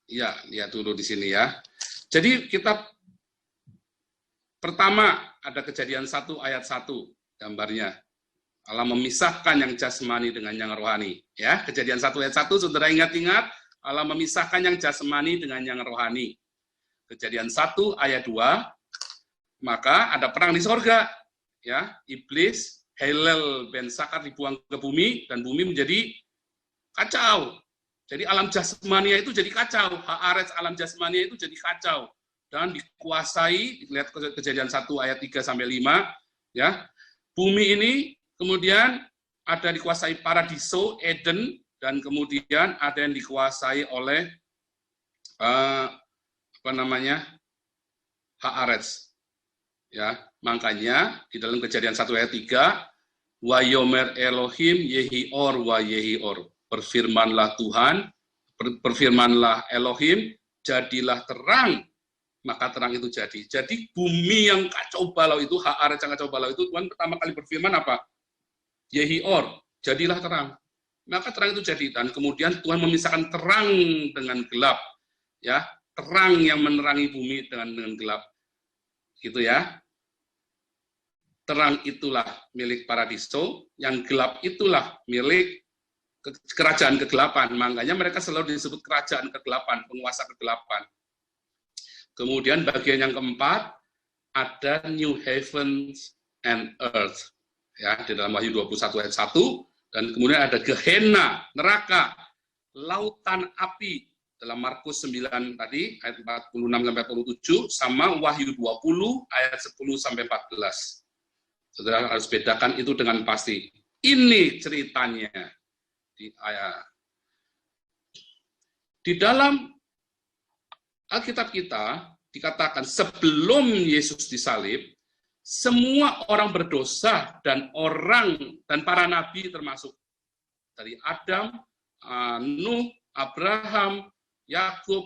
Ya, lihat dulu di sini ya. Jadi kita pertama ada Kejadian 1 ayat 1 gambarnya. Allah memisahkan yang jasmani dengan yang rohani. Ya, Kejadian 1 ayat 1, saudara ingat-ingat, Allah memisahkan yang jasmani dengan yang rohani. Kejadian 1 ayat 2, maka ada perang di sorga. Ya, iblis, Helel ben Sakar dibuang ke bumi, dan bumi menjadi kacau. Jadi alam jasmania itu jadi kacau. Haaretz alam jasmania itu jadi kacau. Dan dikuasai, lihat Kejadian 1 ayat 3 sampai 5, ya. Bumi ini kemudian ada dikuasai paradiso, Eden, dan kemudian ada yang dikuasai oleh Haaretz. Ya, makanya di dalam Kejadian 1 ayat 3, wa yomer Elohim yehior wa yehior. Berfirmanlah Tuhan, berfirmanlah Elohim, jadilah terang, maka terang itu jadi. Jadi bumi yang kacau balau itu, Haaretz yang kacau balau itu, Tuhan pertama kali berfirman apa? Yehior, jadilah terang. Maka terang itu jadi, dan kemudian Tuhan memisahkan terang dengan gelap, ya, terang yang menerangi bumi dengan gelap, gitu ya. Terang itulah milik paradiso, yang gelap itulah milik kerajaan kegelapan. Makanya mereka selalu disebut kerajaan kegelapan, penguasa kegelapan. Kemudian bagian yang keempat, ada new heavens and earth. Ya, di dalam Wahyu 21 ayat 1, dan kemudian ada Gehenna, neraka, lautan api, dalam Markus 9 tadi, ayat 46 sampai 47, sama Wahyu 20 ayat 10 sampai 14. Saudara harus bedakan itu dengan pasti. Ini ceritanya. Di dalam Alkitab kita dikatakan sebelum Yesus disalib, semua orang berdosa dan para nabi termasuk dari Adam, Nuh, Abraham, Yakub,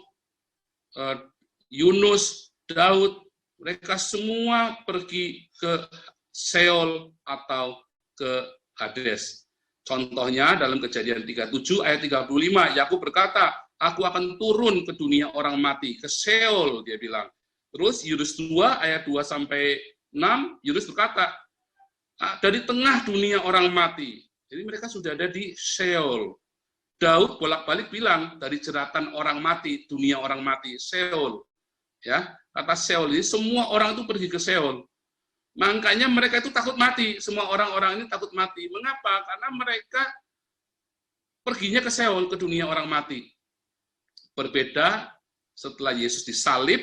Yunus, Daud, mereka semua pergi ke Sheol atau ke Hades. Contohnya dalam Kejadian 37 ayat 35, Yakub berkata, aku akan turun ke dunia orang mati, ke Sheol, dia bilang. Terus Yunus 2 ayat 2 sampai 6, Yunus berkata, dari tengah dunia orang mati. Jadi mereka sudah ada di Sheol. Daud bolak-balik bilang, dari jeratan orang mati, dunia orang mati, Sheol. Ya, kata Sheol ini semua orang itu pergi ke Sheol. Makanya mereka itu takut mati, semua orang-orang ini takut mati. Mengapa? Karena mereka perginya ke Sheol, ke dunia orang mati. Berbeda setelah Yesus disalib,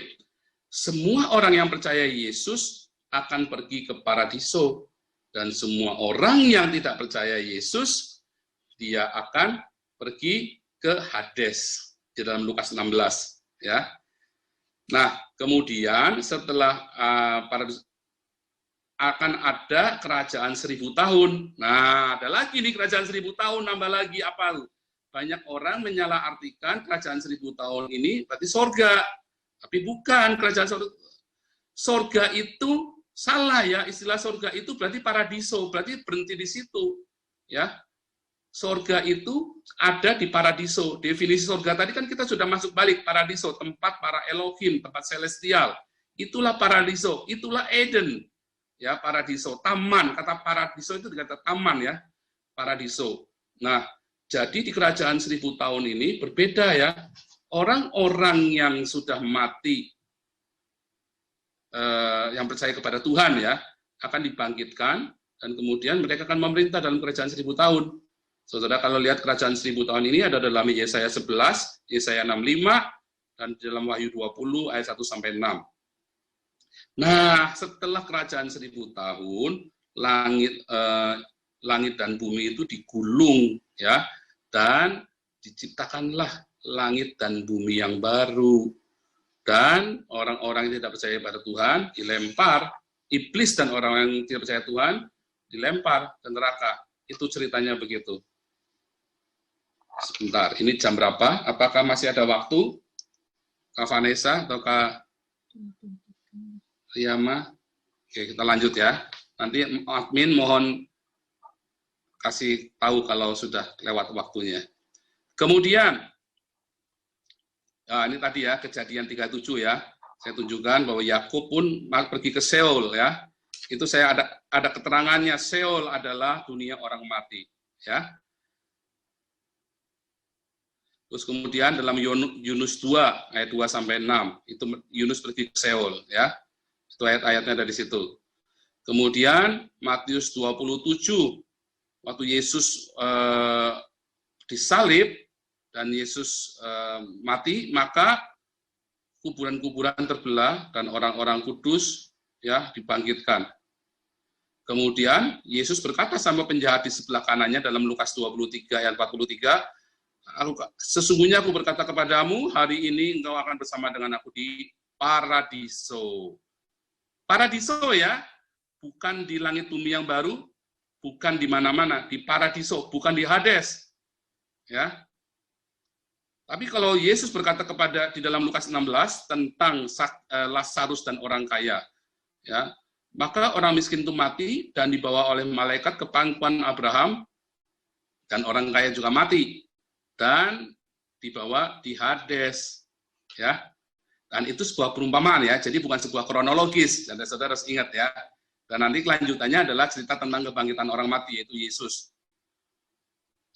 semua orang yang percaya Yesus akan pergi ke paradiso. Dan semua orang yang tidak percaya Yesus, dia akan pergi ke Hades. Di dalam Lukas 16. Ya. Nah, kemudian setelah akan ada kerajaan 1000 tahun. Nah, ada lagi nih kerajaan 1000 tahun, nambah lagi apa? Banyak orang menyalahartikan kerajaan 1000 tahun ini berarti sorga. Tapi bukan kerajaan sorga. Sorga itu salah ya, istilah sorga itu berarti paradiso, berarti berhenti di situ. Ya. Sorga itu ada di paradiso. Definisi sorga tadi kan kita sudah masuk balik, paradiso, tempat para Elohim, tempat celestial. Itulah paradiso, itulah Eden. Ya, paradiso, taman, kata paradiso itu dikata taman ya, paradiso. Nah, jadi di kerajaan 1000 tahun ini berbeda ya, orang-orang yang sudah mati, yang percaya kepada Tuhan ya, akan dibangkitkan, dan kemudian mereka akan memerintah dalam kerajaan 1000 tahun. Saudara kalau lihat kerajaan 1000 tahun ini ada dalam Yesaya 11, Yesaya 65, dan dalam Wahyu 20 ayat 1 sampai 6. Nah, setelah kerajaan 1000 tahun, langit dan bumi itu digulung, ya, dan diciptakanlah langit dan bumi yang baru. Dan orang-orang yang tidak percaya pada Tuhan dilempar, iblis dan orang-orang yang tidak percaya Tuhan dilempar ke neraka. Itu ceritanya begitu. Sebentar, ini jam berapa? Apakah masih ada waktu? Kak Vanessa atau Kak Riyama? Oke, kita lanjut ya. Nanti admin mohon kasih tahu kalau sudah lewat waktunya. Kemudian, Nah, ini tadi ya, Kejadian 37 ya. Saya tunjukkan bahwa Yakub pun pergi ke Seol ya. Itu saya ada keterangannya, Seol adalah dunia orang mati ya. Terus kemudian dalam Yunus 2 ayat 2 sampai 6 itu Yunus pergi ke Seol ya. Itu ayat-ayatnya dari situ. Kemudian Matius 27 waktu Yesus disalib dan Yesus mati, maka kuburan-kuburan terbelah dan orang-orang kudus ya dibangkitkan. Kemudian Yesus berkata sama penjahat di sebelah kanannya dalam Lukas 23 ayat 43, sesungguhnya aku berkata kepadamu, hari ini engkau akan bersama dengan aku di paradiso. Paradiso ya, bukan di langit bumi yang baru, bukan di mana-mana, di paradiso, bukan di Hades. Ya. Tapi kalau Yesus berkata di dalam Lukas 16 tentang Lazarus dan orang kaya, ya, maka orang miskin itu mati dan dibawa oleh malaikat ke pangkuan Abraham, dan orang kaya juga mati dan dibawa di Hades, ya. Dan itu sebuah perumpamaan ya, jadi bukan sebuah kronologis. Dan saudara harus ingat ya. Dan nanti kelanjutannya adalah cerita tentang kebangkitan orang mati, yaitu Yesus.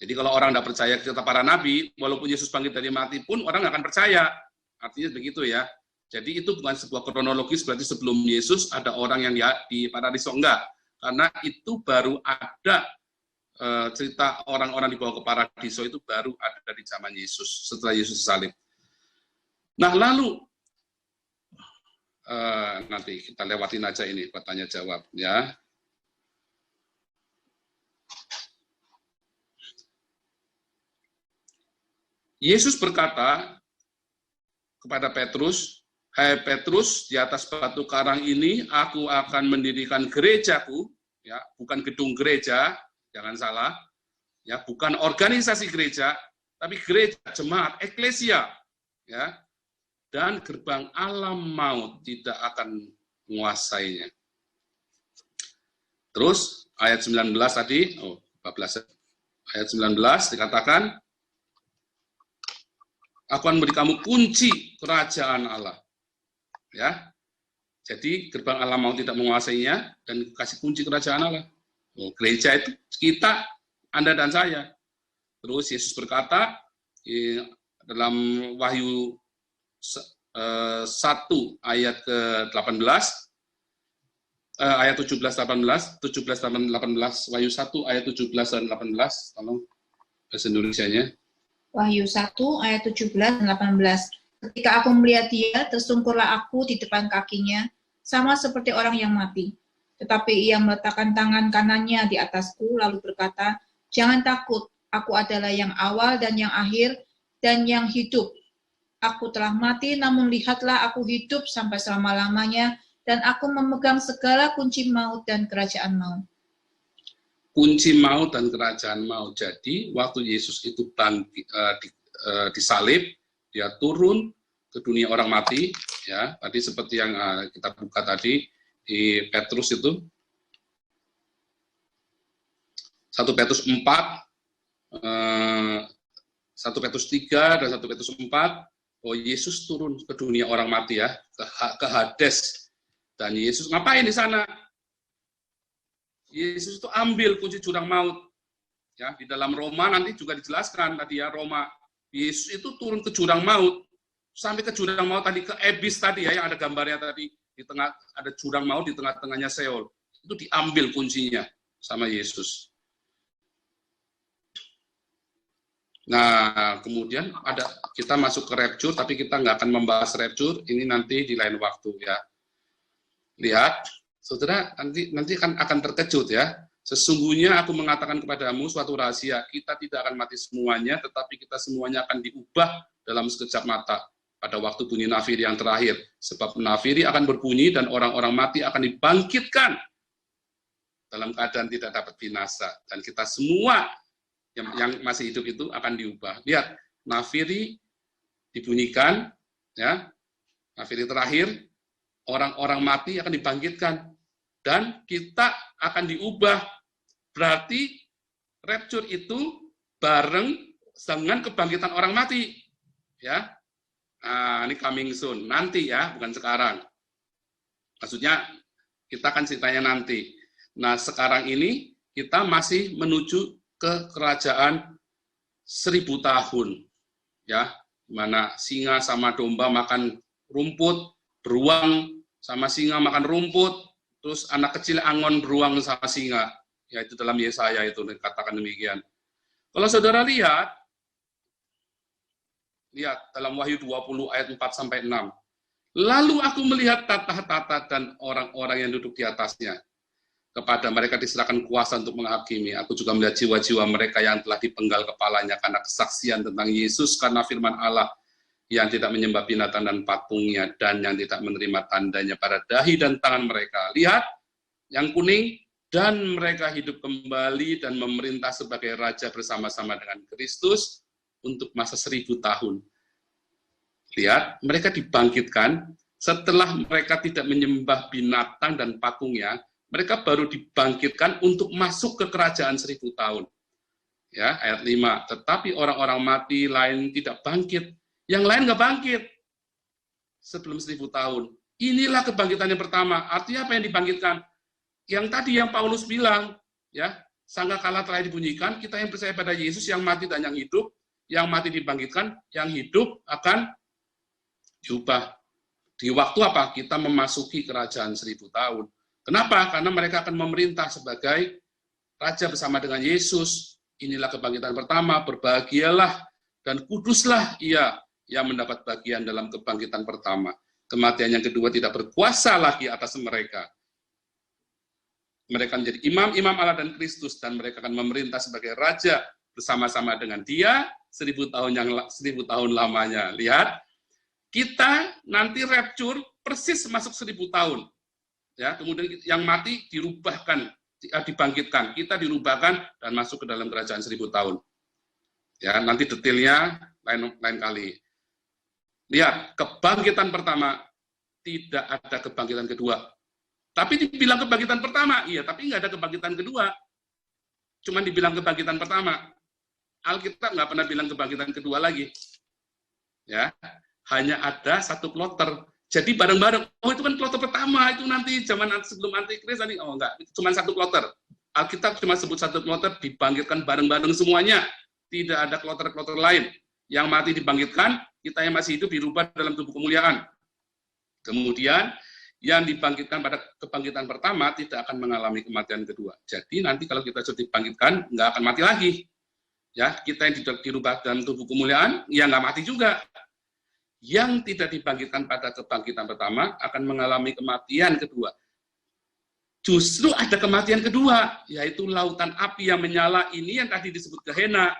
Jadi kalau orang tidak percaya cerita para nabi, walaupun Yesus bangkit dari mati pun orang nggak akan percaya. Artinya begitu ya. Jadi itu bukan sebuah kronologis, berarti sebelum Yesus ada orang yang di paradiso, enggak. Karena itu baru ada cerita orang-orang dibawa ke paradiso itu baru ada di zaman Yesus, setelah Yesus salib. Nah lalu, nanti kita lewatin aja ini, bertanya jawab ya. Yesus berkata kepada Petrus, hai Petrus, di atas batu karang ini aku akan mendirikan gerejaku, ya, bukan gedung gereja, jangan salah, ya, bukan organisasi gereja, tapi gereja, jemaat, eklesia, ya, dan gerbang alam maut tidak akan menguasainya. Terus ayat 19 tadi, 14 ayat 19 dikatakan, aku akan beri kamu kunci kerajaan Allah. Ya, jadi gerbang alam maut tidak menguasainya dan kasih kunci kerajaan Allah. Gereja itu kita, Anda dan saya. Terus Yesus berkata dalam Wahyu 1 ayat ke-18, ayat 17-18, Wahyu 1 ayat 17 dan 18, tolong bahasa Indonesianya. Wahyu 1 ayat 17 dan 18. Ketika aku melihat dia, tersungkurlah aku di depan kakinya, sama seperti orang yang mati. Tetapi ia meletakkan tangan kanannya di atasku, lalu berkata, jangan takut, aku adalah yang awal dan yang akhir, dan yang hidup. Aku telah mati, namun lihatlah aku hidup sampai selama-lamanya, dan aku memegang segala kunci maut dan kerajaan maut. Kunci maut dan kerajaan maut. Jadi, waktu Yesus itu disalib, dia turun ke dunia orang mati, ya. Tadi seperti yang kita buka tadi di Petrus itu, 1 Petrus 4, 1 Petrus 3 dan 1 Petrus 4, oh Yesus turun ke dunia orang mati ya, ke Hades. Dan Yesus ngapain di sana? Yesus itu ambil kunci jurang maut. Ya, di dalam Roma nanti juga dijelaskan tadi ya, Roma. Yesus itu turun ke jurang maut, sampai ke jurang maut tadi, ke Ebis tadi ya, yang ada gambarnya tadi, di tengah ada jurang maut, di tengah-tengahnya Seol. Itu diambil kuncinya sama Yesus. Nah, kemudian kita masuk ke rapture, tapi kita nggak akan membahas rapture, ini nanti di lain waktu ya. Lihat, saudara, nanti akan terkejut ya. Sesungguhnya aku mengatakan kepadamu suatu rahasia, kita tidak akan mati semuanya, tetapi kita semuanya akan diubah dalam sekejap mata pada waktu bunyi nafiri yang terakhir. Sebab nafiri akan berbunyi dan orang-orang mati akan dibangkitkan dalam keadaan tidak dapat binasa. Dan kita semua yang masih hidup itu akan diubah. Lihat, nafiri dibunyikan, ya, nafiri terakhir, orang-orang mati akan dibangkitkan. Dan kita akan diubah. Berarti rapture itu bareng dengan kebangkitan orang mati. Ya. Nah, ini coming soon. Nanti ya, bukan sekarang. Maksudnya, kita akan ceritanya nanti. Nah, sekarang ini kita masih menuju ke kerajaan 1000 tahun. Ya, mana singa sama domba makan rumput, beruang sama singa makan rumput, terus anak kecil angon beruang sama singa. Ya, itu dalam Yesaya itu dikatakan demikian. Kalau saudara lihat dalam Wahyu 20 ayat 4 sampai 6. Lalu aku melihat tata-tata dan orang-orang yang duduk di atasnya. Kepada mereka diserahkan kuasa untuk menghakimi. Aku juga melihat jiwa-jiwa mereka yang telah dipenggal kepalanya karena kesaksian tentang Yesus, karena firman Allah, yang tidak menyembah binatang dan patungnya, dan yang tidak menerima tandanya pada dahi dan tangan mereka. Lihat, yang kuning, dan mereka hidup kembali dan memerintah sebagai raja bersama-sama dengan Kristus untuk masa 1000 tahun. Lihat, mereka dibangkitkan setelah mereka tidak menyembah binatang dan patungnya, mereka baru dibangkitkan untuk masuk ke kerajaan 1000 tahun. Ya, ayat 5. Tetapi orang-orang mati lain tidak bangkit. Yang lain nggak bangkit sebelum 1000 tahun. Inilah kebangkitan yang pertama. Artinya apa yang dibangkitkan? Yang tadi yang Paulus bilang, ya, sangkakala telah dibunyikan, kita yang percaya pada Yesus yang mati dan yang hidup, yang mati dibangkitkan, yang hidup akan diubah. Di waktu apa? Kita memasuki kerajaan 1000 tahun. Kenapa? Karena mereka akan memerintah sebagai raja bersama dengan Yesus. Inilah kebangkitan pertama, berbahagialah dan kuduslah ia yang mendapat bagian dalam kebangkitan pertama. Kematian yang kedua tidak berkuasa lagi atas mereka. Mereka menjadi imam-imam Allah dan Kristus, dan mereka akan memerintah sebagai raja bersama-sama dengan dia 1000 tahun lamanya. Lihat, kita nanti rapture persis masuk 1000 tahun. Ya, kemudian yang mati dibangkitkan, kita dirubahkan dan masuk ke dalam kerajaan 1000 tahun. Ya, nanti detailnya lain kali. Lihat, kebangkitan pertama, tidak ada kebangkitan kedua. Tapi dibilang kebangkitan pertama, iya, tapi nggak ada kebangkitan kedua. Cuma dibilang kebangkitan pertama. Alkitab nggak pernah bilang kebangkitan kedua lagi. Ya, hanya ada satu kloter. Jadi bareng-bareng, oh itu kan kloter pertama, itu nanti zaman sebelum antikris tadi, oh enggak, itu cuma satu kloter. Alkitab cuma sebut satu kloter, dibangkitkan bareng-bareng semuanya. Tidak ada kloter-kloter lain. Yang mati dibangkitkan, kita yang masih hidup dirubah dalam tubuh kemuliaan. Kemudian, yang dibangkitkan pada kebangkitan pertama tidak akan mengalami kematian kedua. Jadi nanti kalau kita sudah dibangkitkan, nggak akan mati lagi. Ya, kita yang dirubah dalam tubuh kemuliaan, ya nggak mati juga. Yang tidak dibangkitkan pada kebangkitan pertama akan mengalami kematian kedua. Justru ada kematian kedua, yaitu lautan api yang menyala, ini yang tadi disebut Gehenna,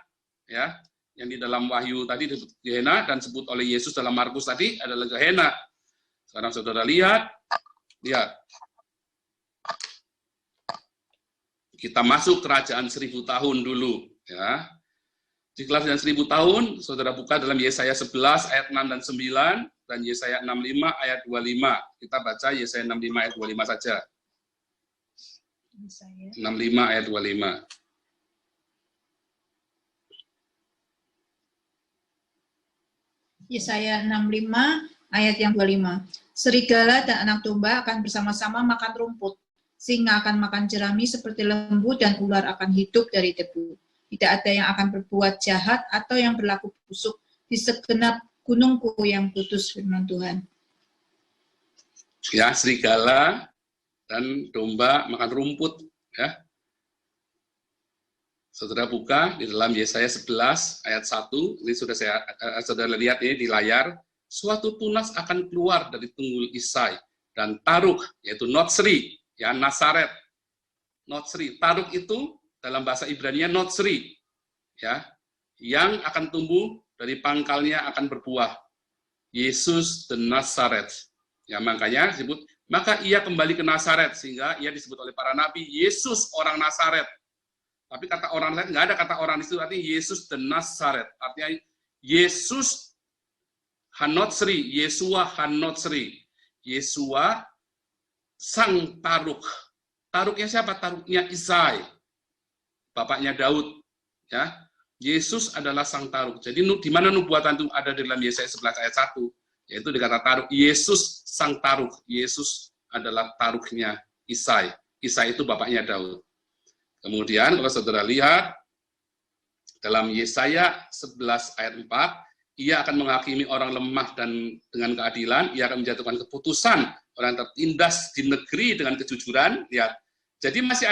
ya, yang di dalam Wahyu tadi disebut Gehenna dan disebut oleh Yesus dalam Markus tadi adalah Gehenna. Sekarang saudara lihat. Kita masuk kerajaan 1000 tahun dulu, ya. Di kerajaan 1000 tahun, saudara buka dalam Yesaya 11 ayat 6 dan 9 dan Yesaya 65 ayat 25. Kita baca Yesaya 65 ayat 25 saja. 65 ayat 25. Yesaya 65 ayat yang 25. Serigala dan anak domba akan bersama-sama makan rumput. Singa akan makan jerami seperti lembu dan ular akan hidup dari debu. Tidak ada yang akan berbuat jahat atau yang berlaku busuk di segenap gunungku yang kudus, firman Tuhan. Ya, serigala dan domba makan rumput, ya. Saudara buka di dalam Yesaya 11 ayat 1, ini sudah saudara lihat ini di layar. Suatu tunas akan keluar dari tunggul Isai dan Taruk, yaitu Notsri, ya, Nasaret. Notsri, Taruk itu dalam bahasa Ibrani Notsri, ya, yang akan tumbuh dari pangkalnya akan berbuah. Yesus the Nazaret. Ya, makanya disebut, maka ia kembali ke Nazaret, sehingga ia disebut oleh para nabi Yesus orang Nazaret. Tapi kata orang lain, nggak ada kata orang di situ, artinya Yesus the Nazaret. Artinya Yesus Hanotsri, Yesua Hanotsri. Yesua sang Taruk. Taruknya siapa? Taruknya Isai. Bapaknya Daud, ya. Yesus adalah sang taruh. Jadi di mana nubuatan itu ada di dalam Yesaya 11 ayat 1, yaitu dikata taruh, Yesus sang taruh. Yesus adalah taruhnya Isai. Isai itu bapaknya Daud. Kemudian kalau saudara lihat dalam Yesaya 11 ayat 4, ia akan menghakimi orang lemah dan dengan keadilan, ia akan menjatuhkan keputusan orang tertindas di negeri dengan kejujuran. Ya, jadi masih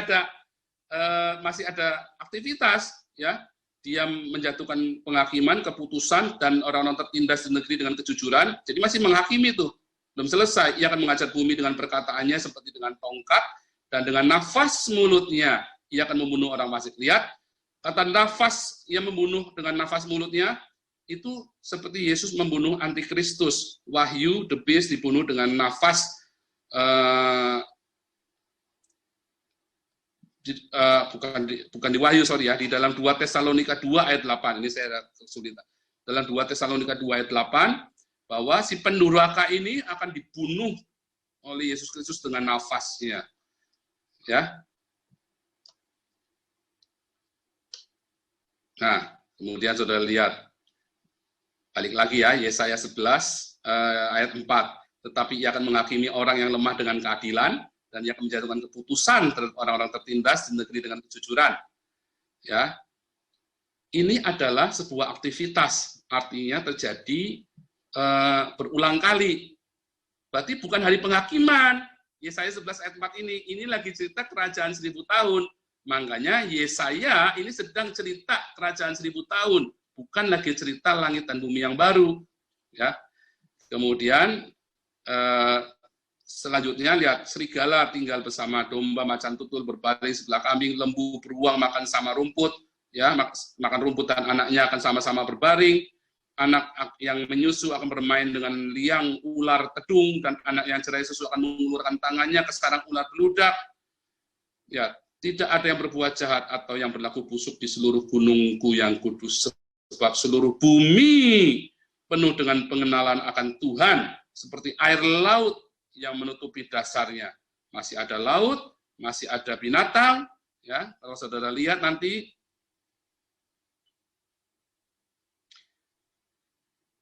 ada aktivitas, ya. Dia menjatuhkan penghakiman, keputusan, dan orang-orang tertindas di negeri dengan kejujuran. Jadi masih menghakimi itu, belum selesai. Ia akan mengajar bumi dengan perkataannya seperti dengan tongkat, dan dengan nafas mulutnya ia akan membunuh orang fasik. Lihat, kata nafas, ia membunuh dengan nafas mulutnya, itu seperti Yesus membunuh antikristus. Wahyu, the beast, dibunuh dengan nafas, bukan di Wahyu, sorry ya, di dalam 2 Tesalonika 2 ayat 8, ini saya kesulitan. Dalam 2 Tesalonika 2 ayat 8, bahwa si pendurhaka ini akan dibunuh oleh Yesus Kristus dengan nafasnya. Ya. Nah, kemudian saudara lihat, balik lagi ya, Yesaya 11 ayat 4, tetapi ia akan menghakimi orang yang lemah dengan keadilan, dan ia akan menjatuhkan keputusan terhadap orang-orang tertindas di negeri dengan kejujuran. Ya, ini adalah sebuah aktivitas, artinya terjadi berulang kali. Berarti bukan hari penghakiman. Yesaya 11 ayat 4 ini lagi cerita kerajaan 1000 tahun. Makanya Yesaya ini sedang cerita kerajaan 1000 tahun, bukan lagi cerita langit dan bumi yang baru. Ya, kemudian selanjutnya lihat, serigala tinggal bersama domba, macan tutul berbaring sebelah kambing, lembu beruang makan sama rumput, ya, makan rumput dan anaknya akan sama-sama berbaring. Anak yang menyusu akan bermain dengan liang ular tedung, dan anak yang cerai susu akan mengulurkan tangannya ke sarang ular beludak. Ya, tidak ada yang berbuat jahat atau yang berlaku busuk di seluruh gunungku yang kudus, sebab seluruh bumi penuh dengan pengenalan akan Tuhan, seperti air laut yang menutupi dasarnya. Masih ada laut, masih ada binatang, ya. Kalau saudara lihat nanti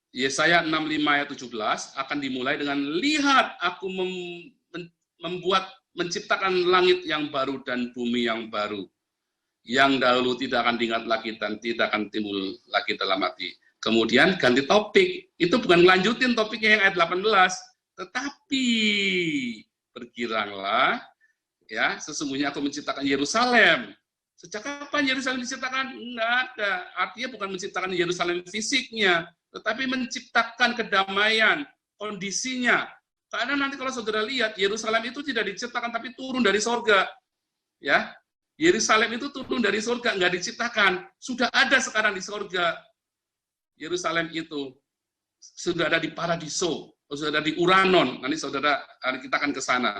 Yesaya 65 ayat 17 akan dimulai dengan, lihat aku menciptakan langit yang baru dan bumi yang baru, yang dahulu tidak akan diingat lagi dan tidak akan timbul lagi dalam hati. Kemudian ganti topik, itu bukan melanjutin topiknya yang ayat 18, tetapi bergiranglah, ya, sesungguhnya aku menciptakan Yerusalem. Sejak kapan Yerusalem diciptakan? Enggak ada. Artinya bukan menciptakan Yerusalem fisiknya, tetapi menciptakan kedamaian, kondisinya. Karena nanti kalau saudara lihat, Yerusalem itu tidak diciptakan tapi turun dari sorga. Ya, Yerusalem itu turun dari sorga, enggak diciptakan. Sudah ada sekarang di sorga. Yerusalem itu sudah ada di paradiso, sudah ada di Uranon. Nanti saudara, kita akan ke sana.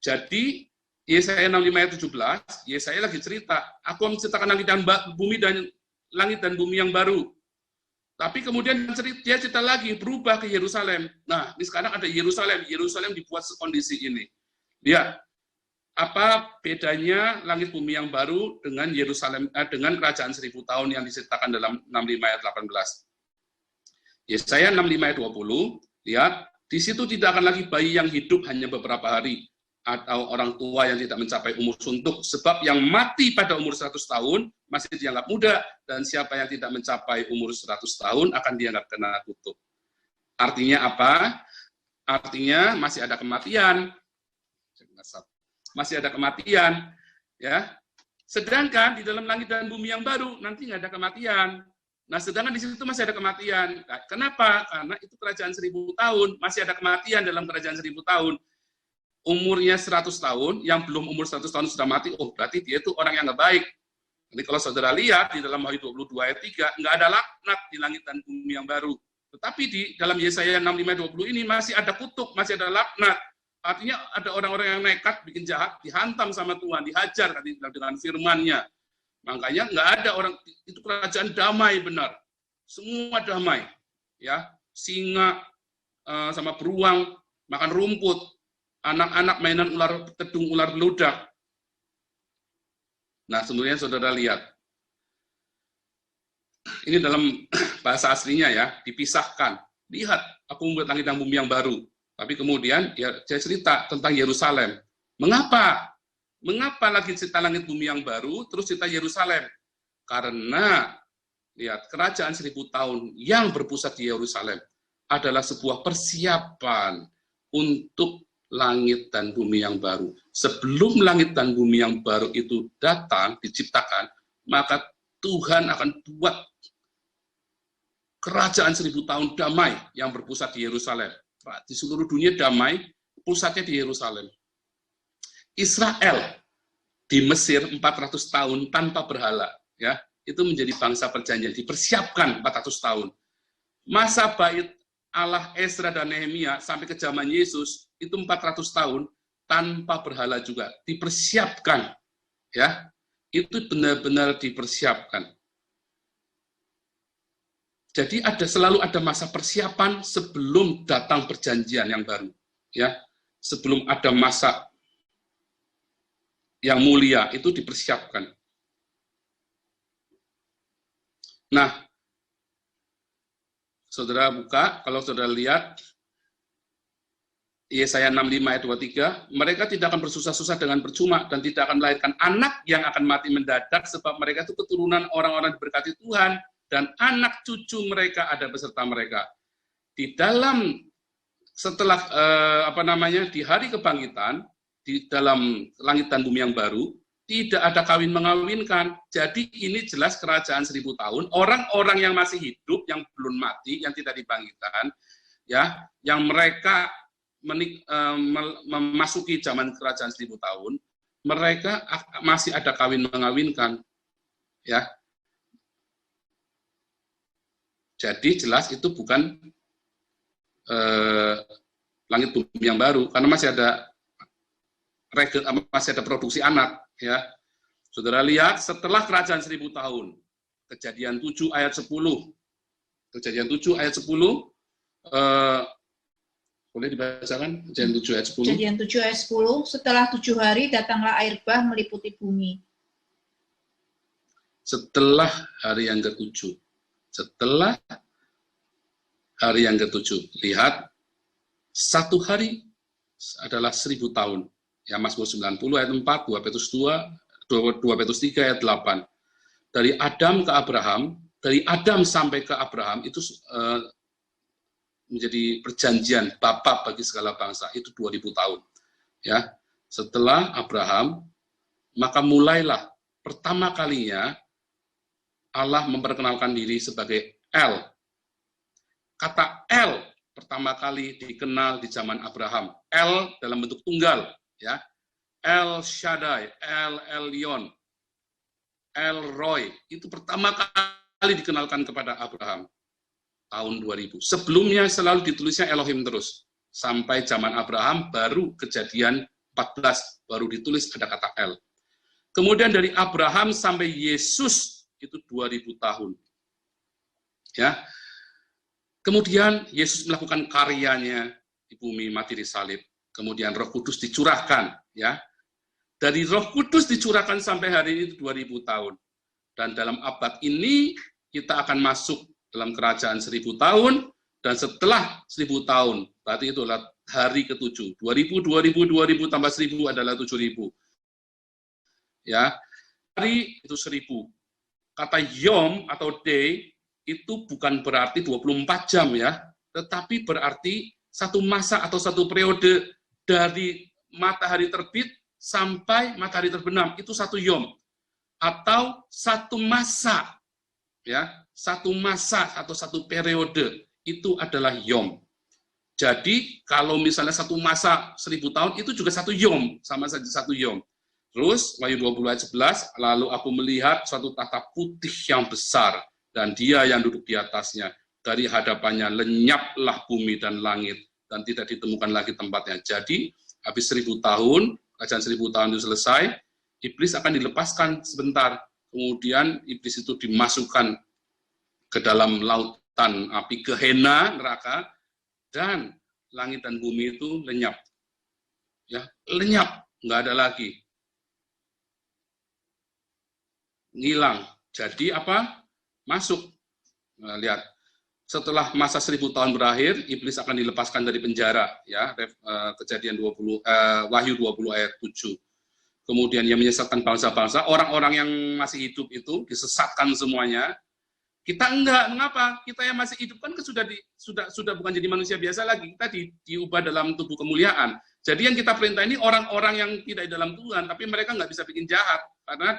Jadi Yesaya 65 ayat 17, Yesaya lagi cerita, aku menciptakan langit dan bumi yang baru. Tapi kemudian dia cerita lagi, berubah ke Yerusalem. Nah, ini sekarang ada Yerusalem. Yerusalem dibuat sekondisi ini. Lihat, apa bedanya langit bumi yang baru dengan Yerusalem, dengan kerajaan 1000 tahun yang diceritakan dalam 65 ayat 18. Yesaya 65 ayat 20, lihat, di situ tidak akan lagi bayi yang hidup hanya beberapa hari, atau orang tua yang tidak mencapai umur suntuk, sebab yang mati pada umur 100 tahun masih dianggap muda, dan siapa yang tidak mencapai umur 100 tahun akan dianggap kena kutuk. Artinya apa? Artinya masih ada kematian. Masih ada kematian. Ya. Sedangkan di dalam langit dan bumi yang baru, nanti nggak ada kematian. Nah, sedangkan di situ masih ada kematian. Nah, kenapa? Karena itu kerajaan 1000 tahun, masih ada kematian dalam kerajaan 1000 tahun. Umurnya 100 tahun, yang belum umur 100 tahun sudah mati, oh berarti dia itu orang yang nggak baik. Jadi kalau saudara lihat di dalam Wahyu 22 ayat 3, nggak ada laknat di langit dan bumi yang baru. Tetapi di dalam Yesaya 65:20 ini masih ada kutuk, masih ada laknat. Artinya ada orang-orang yang nekat, bikin jahat, dihantam sama Tuhan, dihajar dengan firman-Nya. Makanya nggak ada orang, itu kerajaan damai benar. Semua damai. Ya, singa sama beruang makan rumput. Anak-anak mainan ular tedung, ular beludak. Nah, sebenarnya saudara lihat. ini dalam bahasa aslinya ya, dipisahkan. Lihat, aku membuat langit dan bumi yang baru. Tapi kemudian ya, saya cerita tentang Yerusalem. Mengapa? Mengapa lagi cerita langit bumi yang baru, terus cerita Yerusalem? Karena, lihat, kerajaan 1000 tahun yang berpusat di Yerusalem adalah sebuah persiapan untuk langit dan bumi yang baru. Sebelum langit dan bumi yang baru itu datang, diciptakan, maka Tuhan akan buat kerajaan 1000 tahun damai yang berpusat di Yerusalem. Di seluruh dunia damai, pusatnya di Yerusalem. Israel di Mesir 400 tahun tanpa berhala, ya, itu menjadi bangsa perjanjian, dipersiapkan 400 tahun. Masa bait Allah Ezra dan Nehemia sampai ke zaman Yesus itu 400 tahun tanpa berhala juga, dipersiapkan, ya. Itu benar-benar dipersiapkan. Jadi selalu ada masa persiapan sebelum datang perjanjian yang baru, ya. Sebelum ada masa yang mulia itu dipersiapkan. Nah, saudara buka, kalau saudara lihat Yesaya 65 ayat 23, mereka tidak akan bersusah-susah dengan percuma dan tidak akan melahirkan anak yang akan mati mendadak sebab mereka itu keturunan orang-orang diberkati Tuhan dan anak cucu mereka ada beserta mereka. Di dalam setelah di hari kebangkitan, di dalam langit dan bumi yang baru, tidak ada kawin mengawinkan. Jadi ini jelas kerajaan 1000 tahun. Orang-orang yang masih hidup, yang belum mati, yang tidak dibangkitkan, ya, yang mereka memasuki zaman kerajaan 1000 tahun, mereka masih ada kawin mengawinkan, ya. Jadi jelas itu bukan langit bumi yang baru, karena masih ada produksi anak, ya. Saudara lihat setelah kerajaan 1000 tahun, Kejadian 7 ayat 10. Kejadian 7 ayat 10 boleh dibacakan? Kejadian 7 ayat 10. Kejadian 7 ayat 10, setelah 7 hari datanglah air bah meliputi bumi. Setelah hari yang ke-7. Setelah hari yang ke-7. Lihat, satu hari adalah 1000 tahun. Ya, Mazmur 90 ayat 4, 2 Petrus 3 ayat 8. Dari Adam ke Abraham, dari Adam sampai ke Abraham, itu menjadi perjanjian Bapa bagi segala bangsa, itu 2000 tahun. Ya, setelah Abraham, maka mulailah pertama kalinya Allah memperkenalkan diri sebagai El. Kata El pertama kali dikenal di zaman Abraham. El dalam bentuk tunggal, ya. El Shaddai, El Elyon, El Roy, itu pertama kali dikenalkan kepada Abraham tahun 2000. Sebelumnya selalu ditulisnya Elohim terus. Sampai zaman Abraham baru Kejadian 14 baru ditulis ada kata El. Kemudian dari Abraham sampai Yesus itu 2000 tahun. Ya. Kemudian Yesus melakukan karyanya di bumi, mati di salib. Kemudian Roh Kudus dicurahkan, ya. Dari Roh Kudus dicurahkan sampai hari ini 2000 tahun. Dan dalam abad ini kita akan masuk dalam kerajaan 1000 tahun, dan setelah 1000 tahun, berarti itu adalah hari ke-7. 2000 tambah 1000 adalah 7000. Ya. Hari itu 1000. Kata yom atau day itu bukan berarti 24 jam, ya, tetapi berarti satu masa atau satu periode dari matahari terbit sampai matahari terbenam, itu satu yom. Atau satu masa, ya, satu masa atau satu periode, itu adalah yom. Jadi kalau misalnya satu masa 1000 tahun, itu juga satu yom, sama saja satu yom. Terus, Wahyu 20 ayat 11, lalu aku melihat suatu tahta putih yang besar, dan dia yang duduk di atasnya. Dari hadapannya lenyaplah bumi dan langit, dan tidak ditemukan lagi tempatnya. Jadi, habis 1000 tahun, kerajaan 1000 tahun itu selesai, iblis akan dilepaskan sebentar. Kemudian, iblis itu dimasukkan ke dalam lautan api Gehenna, neraka, dan langit dan bumi itu lenyap. Ya, lenyap, nggak ada lagi. Ngilang. Jadi apa? Masuk Lihat, setelah masa 1000 tahun berakhir, iblis akan dilepaskan dari penjara, ya. Kejadian 20, Wahyu 20 ayat 7. Kemudian yang menyesatkan bangsa-bangsa, orang-orang yang masih hidup itu disesatkan semuanya. Kita enggak, mengapa? Kita yang masih hidup kan sudah bukan jadi manusia biasa lagi, kita diubah dalam tubuh kemuliaan. Jadi yang kita perintah ini orang-orang yang tidak dalam Tuhan, tapi mereka nggak bisa bikin jahat, karena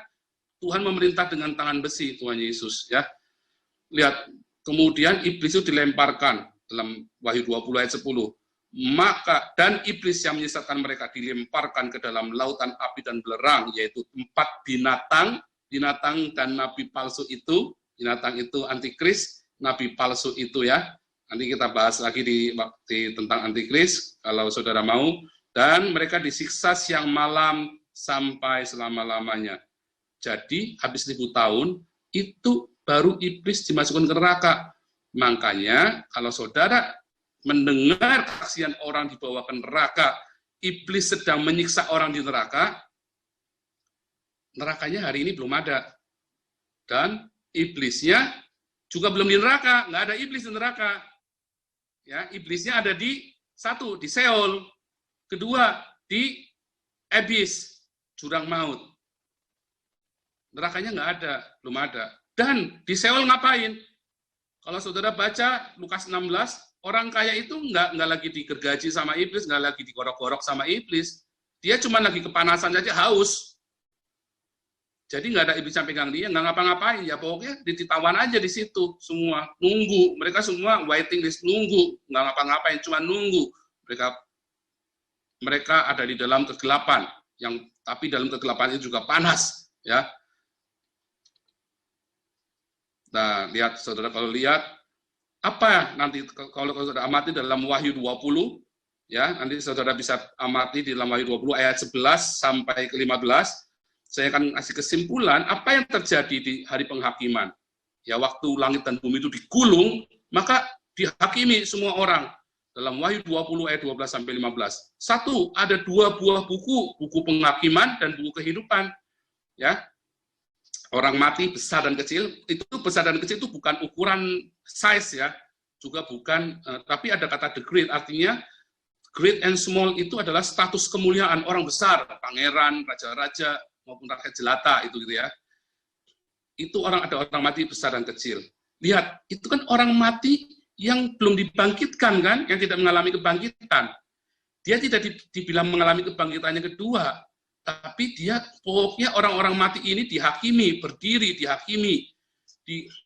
Tuhan memerintah dengan tangan besi, Tuhan Yesus, ya. Lihat, kemudian iblis itu dilemparkan dalam Wahyu 20 ayat 10. Maka dan iblis yang menyesatkan mereka dilemparkan ke dalam lautan api dan belerang, yaitu 4 binatang dan nabi palsu itu. Binatang itu antikris, nabi palsu itu, ya. Nanti kita bahas lagi tentang antikris kalau saudara mau. Dan mereka disiksa siang malam sampai selama-lamanya. Jadi habis 1000 tahun itu baru iblis dimasukkan ke neraka. Makanya kalau saudara mendengar kesaksian orang dibawa ke neraka, iblis sedang menyiksa orang di neraka, nerakanya hari ini belum ada. Dan iblisnya juga belum di neraka, nggak ada iblis di neraka. Ya, iblisnya ada di Seol, kedua di Abis, jurang maut. Nerakanya nggak ada, belum ada. Dan di Seol ngapain? Kalau saudara baca Lukas 16, orang kaya itu nggak lagi digergaji sama iblis, nggak lagi digorok-gorok sama iblis. Dia cuma lagi kepanasan saja, haus. Jadi nggak ada iblis yang pegang dia, nggak ngapa-ngapain. Ya pokoknya ditawan aja di situ semua, nunggu. Mereka semua waiting list, nunggu, nggak ngapa-ngapain, cuma nunggu. Mereka ada di dalam kegelapan, tapi dalam kegelapan itu juga panas, ya. Nah, lihat saudara, kalau lihat apa nanti kalau saudara amati dalam Wahyu 20, ya, nanti saudara bisa amati di dalam Wahyu 20 ayat 11 sampai ke 15. Saya akan kasih kesimpulan apa yang terjadi di hari penghakiman. Ya, waktu langit dan bumi itu digulung, maka dihakimi semua orang. Dalam Wahyu 20 ayat 12 sampai 15. Satu, ada 2 buah buku penghakiman dan buku kehidupan. Ya. Orang mati besar dan kecil, itu besar dan kecil itu bukan ukuran size, ya, juga bukan, tapi ada kata the great, artinya great and small itu adalah status kemuliaan orang besar, pangeran, raja-raja maupun rakyat jelata itu gitu, ya. Itu ada orang mati besar dan kecil. Lihat, itu kan orang mati yang belum dibangkitkan, kan, yang tidak mengalami kebangkitan. Dia tidak dibilang mengalami kebangkitannya kedua. Tapi dia pokoknya orang-orang mati ini dihakimi, berdiri dihakimi,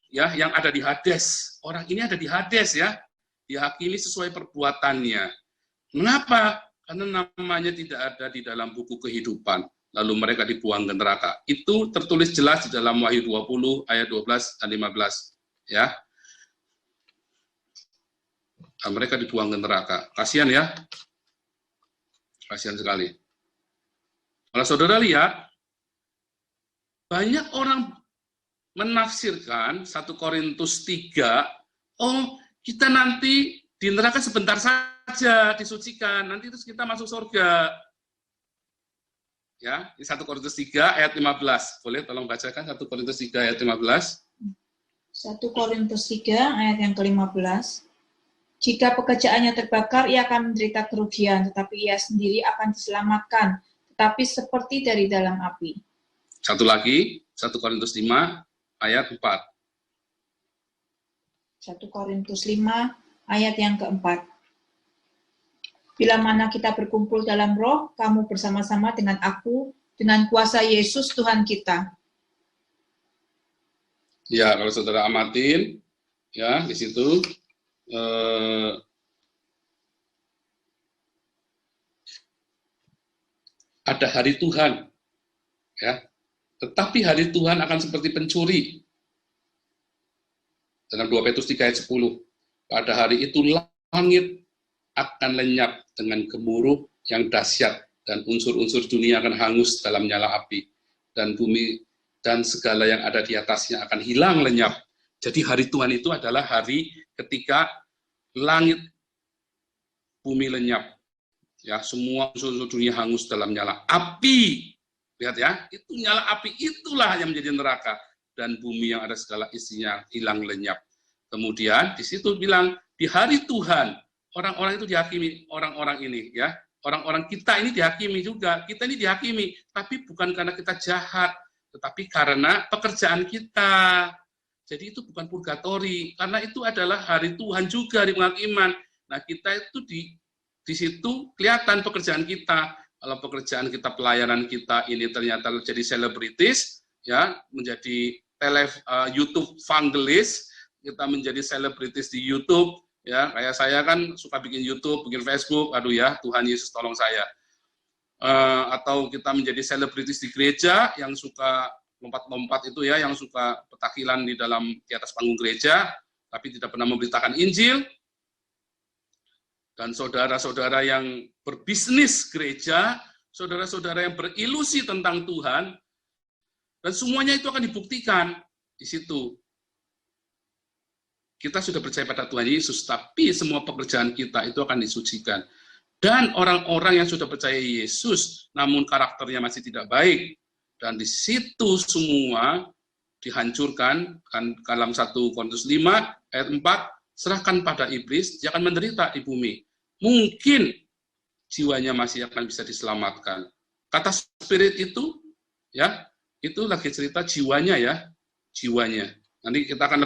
yang ada di Hades. Orang ini ada di Hades, ya, dihakimi sesuai perbuatannya. Mengapa? Karena namanya tidak ada di dalam buku kehidupan. Lalu mereka dibuang ke neraka. Itu tertulis jelas di dalam Wahyu 20 ayat 12 dan 15, ya. Dan mereka dibuang ke neraka. Kasihan, ya. Kasihan sekali. Kalau saudara lihat, banyak orang menafsirkan 1 Korintus 3, oh, kita nanti di neraka sebentar saja disucikan, nanti terus kita masuk surga. Ya, di 1 Korintus 3 ayat 15. Boleh tolong bacakan 1 Korintus 3 ayat 15. 1 Korintus 3 ayat yang ke-15. Jika pekerjaannya terbakar, ia akan menderita kerugian, tetapi ia sendiri akan diselamatkan, tapi seperti dari dalam api. Satu lagi, 1 Korintus 5 ayat 4. 1 Korintus 5 ayat yang keempat. Bila mana kita berkumpul dalam roh, kamu bersama-sama dengan aku, dengan kuasa Yesus Tuhan kita. Ya, kalau saudara amatin, ya, di situ, ada hari Tuhan, ya. Tetapi hari Tuhan akan seperti pencuri. Dalam 2 Petrus 3 ayat 10. Pada hari itu langit akan lenyap dengan gemuruh yang dahsyat, dan unsur-unsur dunia akan hangus dalam nyala api, dan bumi dan segala yang ada di atasnya akan hilang lenyap. Jadi hari Tuhan itu adalah hari ketika langit, bumi lenyap. Ya, semua unsur dunia hangus dalam nyala api. Lihat, ya, itu nyala api, itulah yang menjadi neraka, dan bumi yang ada segala isinya hilang lenyap. Kemudian di situ bilang di hari Tuhan orang-orang itu dihakimi, orang-orang ini ya, orang-orang kita ini dihakimi juga, kita ini dihakimi, tapi bukan karena kita jahat, tetapi karena pekerjaan kita. Jadi itu bukan purgatori, karena itu adalah hari Tuhan juga di penghakiman. Nah kita itu di situ kelihatan pekerjaan kita. Kalau pekerjaan kita, pelayanan kita ini ternyata jadi selebritis, ya menjadi YouTube evangelis, kita menjadi selebritis di YouTube, ya kayak saya kan suka bikin YouTube, bikin Facebook, aduh ya Tuhan Yesus tolong saya. Atau kita menjadi selebritis di gereja yang suka lompat-lompat itu ya, yang suka petakilan di atas panggung gereja, tapi tidak pernah memberitakan Injil. Dan saudara-saudara yang berbisnis gereja, saudara-saudara yang berilusi tentang Tuhan, dan semuanya itu akan dibuktikan di situ. Kita sudah percaya pada Tuhan Yesus, tapi semua pekerjaan kita itu akan disucikan. Dan orang-orang yang sudah percaya Yesus, namun karakternya masih tidak baik, dan di situ semua dihancurkan, kan dalam 1 Korintus 5 ayat 4, serahkan pada iblis, dia akan menderita di bumi. Mungkin jiwanya masih akan bisa diselamatkan. Kata spirit itu, ya, itu lagi cerita jiwanya ya, jiwanya. Nanti kita akan